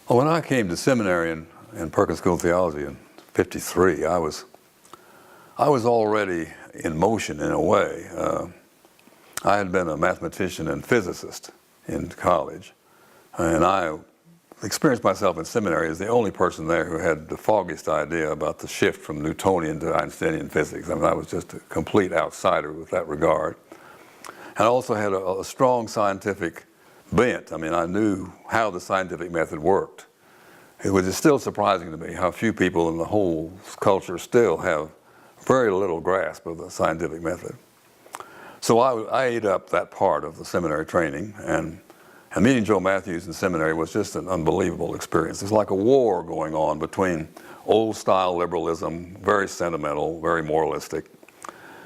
Well, when I came to seminary in Perkins School of Theology in '53, I was already in motion in a way. I had been a mathematician and physicist in college, and I experienced myself in seminary as the only person there who had the foggiest idea about the shift from Newtonian to Einsteinian physics. I mean, I was just a complete outsider with that regard. And I also had a strong scientific bent. I mean, I knew how the scientific method worked. It was still surprising to me how few people in the whole culture still have very little grasp of the scientific method. So I ate up that part of the seminary training, and meeting Joe Matthews in seminary was just an unbelievable experience. It was like a war going on between old-style liberalism, very sentimental, very moralistic,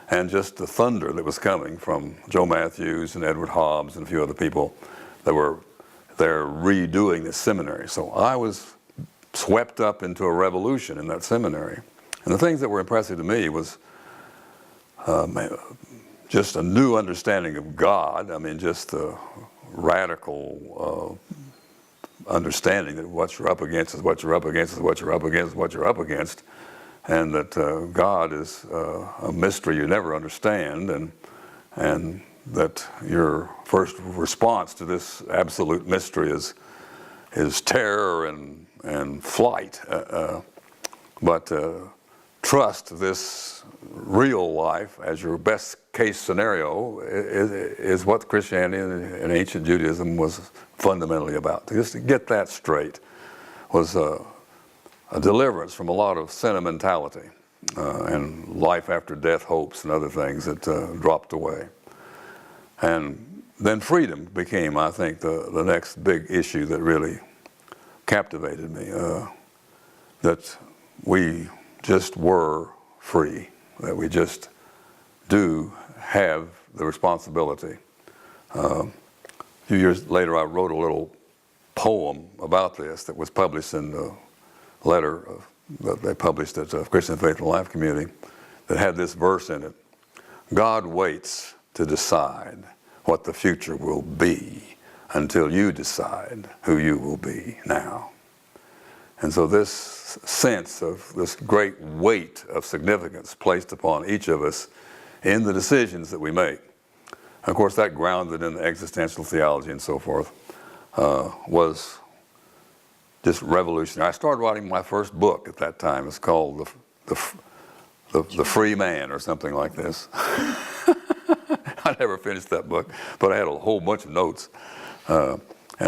and just the thunder that was coming from Joe Matthews and Edward Hobbs and a few other people that were there redoing this seminary. So I was swept up into a revolution in that seminary. And the things that were impressive to me was just a new understanding of God. I mean, just the radical understanding that what you're up against is what you're up against is what you're up against is what you're up against, and that God is a mystery you never understand, and that your first response to this absolute mystery is terror and flight. But trust this real life as your best case scenario is what Christianity and ancient Judaism was fundamentally about. Just to get that straight was a deliverance from a lot of sentimentality and life after death hopes and other things that dropped away. And then freedom became, I think, the next big issue that really captivated me, that we just were free, that we just do have the responsibility. A few years later, I wrote a little poem about this that was published in the letter that they published at Christian Faith and Life Community that had this verse in it: God waits to decide what the future will be until you decide who you will be now. And so this sense of this great weight of significance placed upon each of us in the decisions that we make, of course that grounded in existential theology and so forth, was just revolutionary. I started writing my first book at that time. It's called The Free Man or something like this. I never finished that book, but I had a whole bunch of notes. And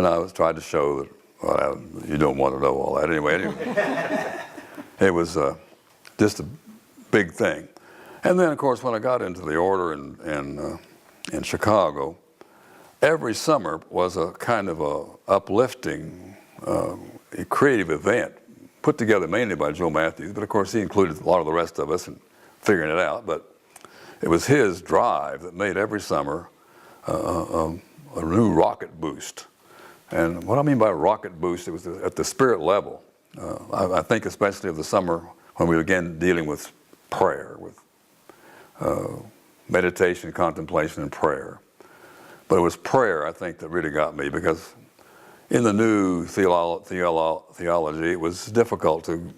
I was trying to show that, well, you don't want to know all that anyway. It was just a big thing. And then, of course, when I got into the order in Chicago, every summer was a kind of a uplifting, a creative event put together mainly by Joe Matthews, but of course he included a lot of the rest of us in figuring it out. But it was his drive that made every summer a new rocket boost. And what I mean by rocket boost, it was at the spirit level. I think especially of the summer when we began dealing with prayer, with meditation, contemplation, and prayer. But it was prayer, I think, that really got me, because in the new theology, it was difficult to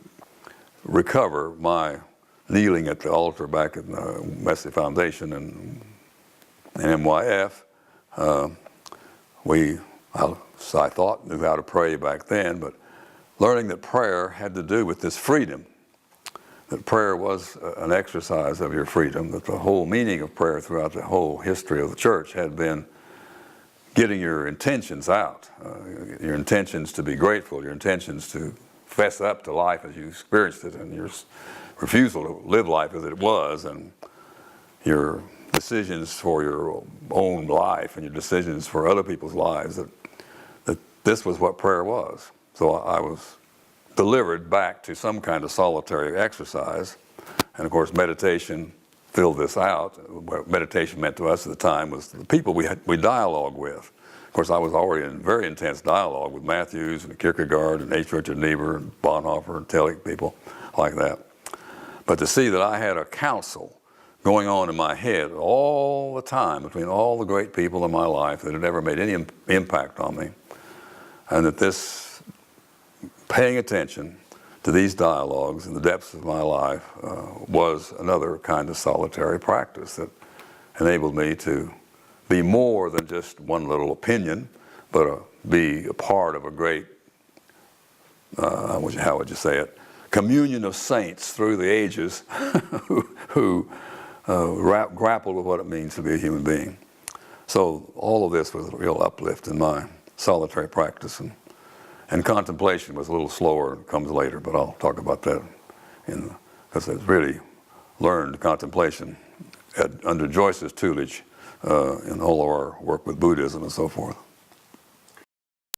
recover my kneeling at the altar back at the Wesley Foundation and MYF. I thought knew how to pray back then, but learning that prayer had to do with this freedom, that prayer was an exercise of your freedom, that the whole meaning of prayer throughout the whole history of the church had been getting your intentions out, your intentions to be grateful, your intentions to fess up to life as you experienced it, and your refusal to live life as it was, and your decisions for your own life and your decisions for other people's lives, that this was what prayer was. So I was delivered back to some kind of solitary exercise. And of course meditation filled this out. What meditation meant to us at the time was the people we dialogue with. Of course I was already in very intense dialogue with Matthews and Kierkegaard and H. Richard Niebuhr and Bonhoeffer and Tillich, people like that. But to see that I had a council going on in my head all the time between all the great people in my life that had ever made any impact on me, and that this paying attention to these dialogues in the depths of my life was another kind of solitary practice that enabled me to be more than just one little opinion, but be a part of a great, how would you say it, communion of saints through the ages who grappled with what it means to be a human being. So all of this was a real uplift in my solitary practice, and contemplation was a little slower, it comes later, but I'll talk about that because I've really learned contemplation under Joyce's tutelage in all of our work with Buddhism and so forth.